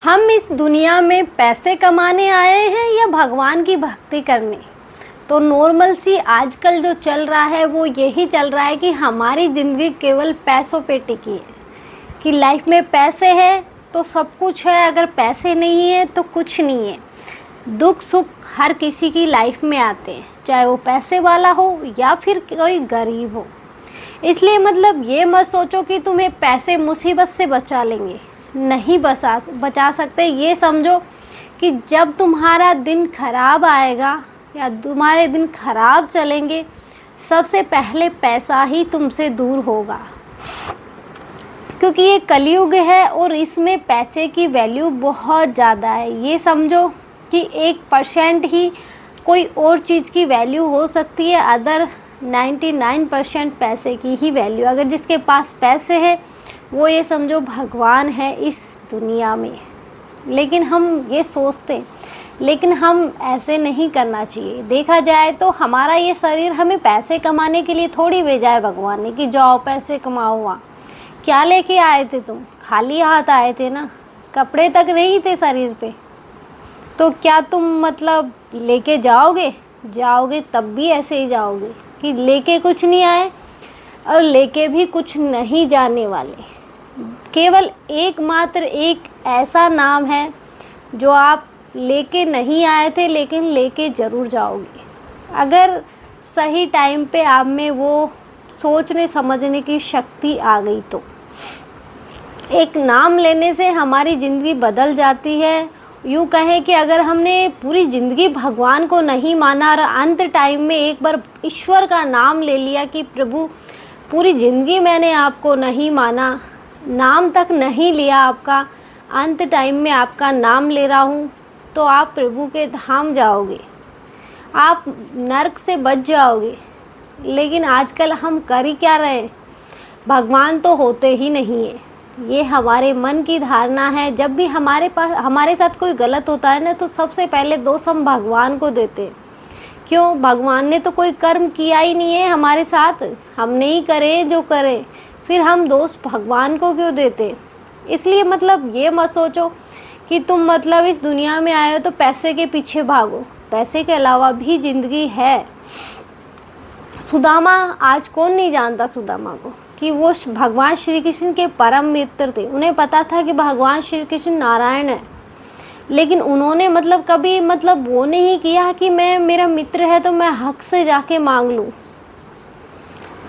हम इस दुनिया में पैसे कमाने आए हैं या भगवान की भक्ति करने। तो नॉर्मल सी आजकल जो चल रहा है वो यही चल रहा है कि हमारी ज़िंदगी केवल पैसों पे टिकी है, कि लाइफ में पैसे हैं तो सब कुछ है, अगर पैसे नहीं है तो कुछ नहीं है। दुख सुख हर किसी की लाइफ में आते हैं, चाहे वो पैसे वाला हो या फिर कोई गरीब हो। इसलिए मतलब ये मत सोचो कि तुम्हें पैसे मुसीबत से बचा लेंगे, नहीं बचा सकते। ये समझो कि जब तुम्हारा दिन खराब आएगा या तुम्हारे दिन खराब चलेंगे, सबसे पहले पैसा ही तुमसे दूर होगा, क्योंकि ये कलयुग है और इसमें पैसे की वैल्यू बहुत ज़्यादा है। ये समझो कि 1% ही कोई और चीज़ की वैल्यू हो सकती है, अदर 99% पैसे की ही वैल्यू। अगर जिसके पास पैसे है वो ये समझो भगवान है इस दुनिया में। लेकिन हम ये सोचते, लेकिन हम ऐसे नहीं करना चाहिए। देखा जाए तो हमारा ये शरीर हमें पैसे कमाने के लिए थोड़ी भेजा है भगवान ने कि जाओ पैसे कमाओ। वहाँ क्या लेके आए थे तुम? खाली हाथ आए थे ना, कपड़े तक नहीं थे शरीर पे। तो क्या तुम मतलब लेके जाओगे तब भी ऐसे ही जाओगे कि लेके कुछ नहीं आए और लेके भी कुछ नहीं जाने वाले। केवल एकमात्र एक ऐसा नाम है जो आप लेके नहीं आए थे लेकिन लेके ज़रूर जाओगे, अगर सही टाइम पे आप में वो सोचने समझने की शक्ति आ गई तो। एक नाम लेने से हमारी ज़िंदगी बदल जाती है। यूँ कहें कि अगर हमने पूरी ज़िंदगी भगवान को नहीं माना और अंत टाइम में एक बार ईश्वर का नाम ले लिया कि प्रभु पूरी ज़िंदगी मैंने आपको नहीं माना, नाम तक नहीं लिया आपका, अंत टाइम में आपका नाम ले रहा हूँ, तो आप प्रभु के धाम जाओगे, आप नरक से बच जाओगे। लेकिन आजकल हम कर ही क्या रहे हैं? भगवान तो होते ही नहीं है, ये हमारे मन की धारणा है। जब भी हमारे साथ कोई गलत होता है ना, तो सबसे पहले दोष हम भगवान को देते हैं। क्यों? भगवान ने तो कोई कर्म किया ही नहीं है हमारे साथ, हमने ही करे जो करे, फिर हम दोष भगवान को क्यों देते? इसलिए मतलब ये मत सोचो कि तुम मतलब इस दुनिया में आए हो तो पैसे के पीछे भागो। पैसे के अलावा भी ज़िंदगी है। सुदामा, आज कौन नहीं जानता सुदामा को, कि वो भगवान श्री कृष्ण के परम मित्र थे। उन्हें पता था कि भगवान श्री कृष्ण नारायण है, लेकिन उन्होंने मतलब कभी मतलब वो नहीं किया कि मेरा मित्र है तो मैं हक से जाके मांग लूँ।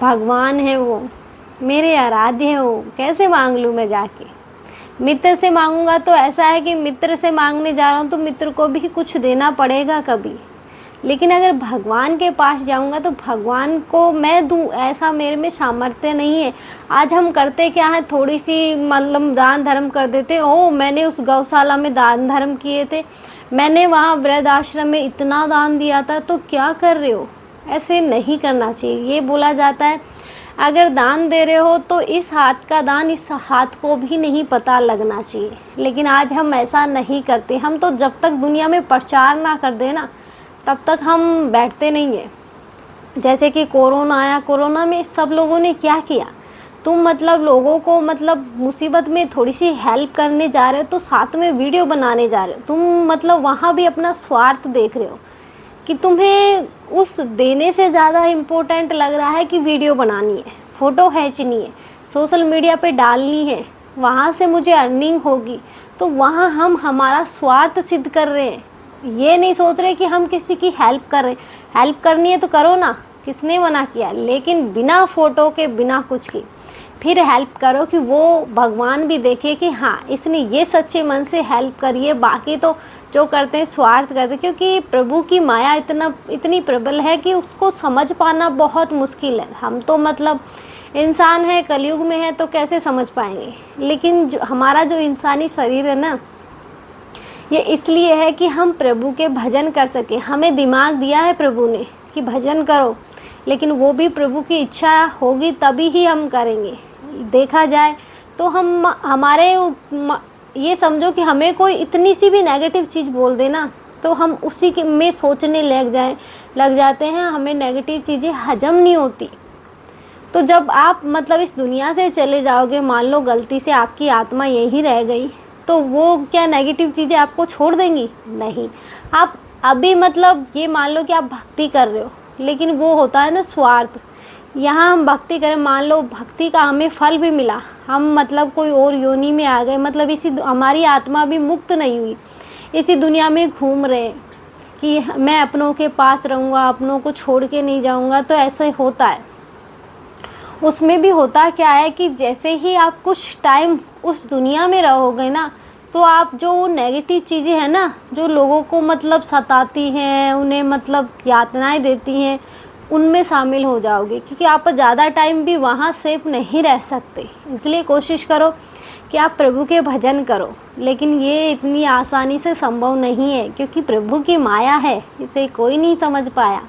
भगवान है वो, मेरे आराध्य है वो, कैसे मांग लूँ मैं जाके? मित्र से मांगूंगा तो ऐसा है कि मित्र से मांगने जा रहा हूँ तो मित्र को भी कुछ देना पड़ेगा कभी। लेकिन अगर भगवान के पास जाऊँगा तो भगवान को मैं दूँ, ऐसा मेरे में सामर्थ्य नहीं है। आज हम करते क्या है, थोड़ी सी मतलब दान धर्म कर देते। ओ मैंने उस गौशाला में दान धर्म किए थे, मैंने वहाँ वृद्ध आश्रम में इतना दान दिया था, तो क्या कर रहे हो? ऐसे नहीं करना चाहिए। ये बोला जाता है अगर दान दे रहे हो तो इस हाथ का दान इस हाथ को भी नहीं पता लगना चाहिए। लेकिन आज हम ऐसा नहीं करते। हम तो जब तक दुनिया में प्रचार ना कर देना तब तक हम बैठते नहीं हैं। जैसे कि कोरोना आया, कोरोना में सब लोगों ने क्या किया? तुम मतलब लोगों को मतलब मुसीबत में थोड़ी सी हेल्प करने जा रहे हो तो साथ में वीडियो बनाने जा रहे हो। तुम मतलब वहाँ भी अपना स्वार्थ देख रहे हो कि तुम्हें उस देने से ज़्यादा इम्पोर्टेंट लग रहा है कि वीडियो बनानी है, फ़ोटो खींचनी है, सोशल मीडिया पे डालनी है, वहाँ से मुझे अर्निंग होगी। तो वहाँ हम हमारा स्वार्थ सिद्ध कर रहे हैं। ये नहीं सोच रहे कि हम किसी की हेल्प कर रहे हैं। हेल्प करनी है तो करो ना, किसने मना किया? लेकिन बिना फ़ोटो के, बिना कुछ की फिर हेल्प करो कि वो भगवान भी देखे कि हाँ इसने ये सच्चे मन से हेल्प करी है। बाकी तो जो करते हैं स्वार्थ करते हैं, क्योंकि प्रभु की माया इतनी प्रबल है कि उसको समझ पाना बहुत मुश्किल है। हम तो मतलब इंसान है, कलयुग में है, तो कैसे समझ पाएंगे? लेकिन हमारा जो इंसानी शरीर है ना, ये इसलिए है कि हम प्रभु के भजन कर सके। हमें दिमाग दिया है प्रभु ने कि भजन करो, लेकिन वो भी प्रभु की इच्छा होगी तभी ही हम करेंगे। देखा जाए तो हमारे ये समझो कि हमें कोई इतनी सी भी नेगेटिव चीज़ बोल देना तो हम उसी के में सोचने लग जाते हैं। हमें नेगेटिव चीज़ें हजम नहीं होती। तो जब आप मतलब इस दुनिया से चले जाओगे, मान लो गलती से आपकी आत्मा यहीं रह गई, तो वो क्या नेगेटिव चीज़ें आपको छोड़ देंगी? नहीं। आप अभी मतलब ये मान लो कि आप भक्ति कर रहे हो, लेकिन वो होता है ना स्वार्थ। यहाँ हम भक्ति करें, मान लो भक्ति का हमें फल भी मिला, हम मतलब कोई और योनि में आ गए, मतलब हमारी आत्मा भी मुक्त नहीं हुई, इसी दुनिया में घूम रहे हैं कि मैं अपनों के पास रहूँगा, अपनों को छोड़ के नहीं जाऊँगा, तो ऐसे होता है। उसमें भी होता क्या है कि जैसे ही आप कुछ टाइम उस दुनिया में रहोगे ना, तो आप जो नेगेटिव चीज़ें हैं ना, जो लोगों को मतलब सताती हैं, उन्हें मतलब यातनाएं देती हैं, उनमें शामिल हो जाओगे, क्योंकि आप ज़्यादा टाइम भी वहाँ सेफ नहीं रह सकते। इसलिए कोशिश करो कि आप प्रभु के भजन करो, लेकिन ये इतनी आसानी से संभव नहीं है, क्योंकि प्रभु की माया है, इसे कोई नहीं समझ पाया।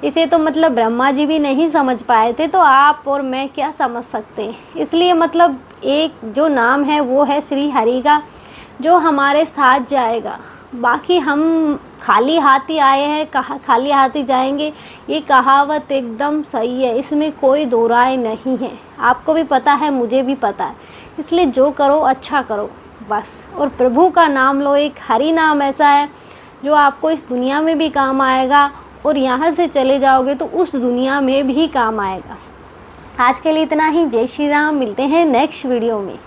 इसे तो मतलब ब्रह्मा जी भी नहीं समझ पाए थे, तो आप और मैं क्या समझ सकते हैं। इसलिए मतलब एक जो नाम है वो है श्री हरि का, जो हमारे साथ जाएगा। बाकी हम खाली हाथ ही आए हैं, खाली हाथ ही जाएंगे, ये कहावत एकदम सही है, इसमें कोई दो राय नहीं है। आपको भी पता है, मुझे भी पता है। इसलिए जो करो अच्छा करो बस, और प्रभु का नाम लो। एक हरि नाम ऐसा है जो आपको इस दुनिया में भी काम आएगा, और यहाँ से चले जाओगे तो उस दुनिया में भी काम आएगा। आज के लिए इतना ही। जय श्री राम। मिलते हैं नेक्स्ट वीडियो में।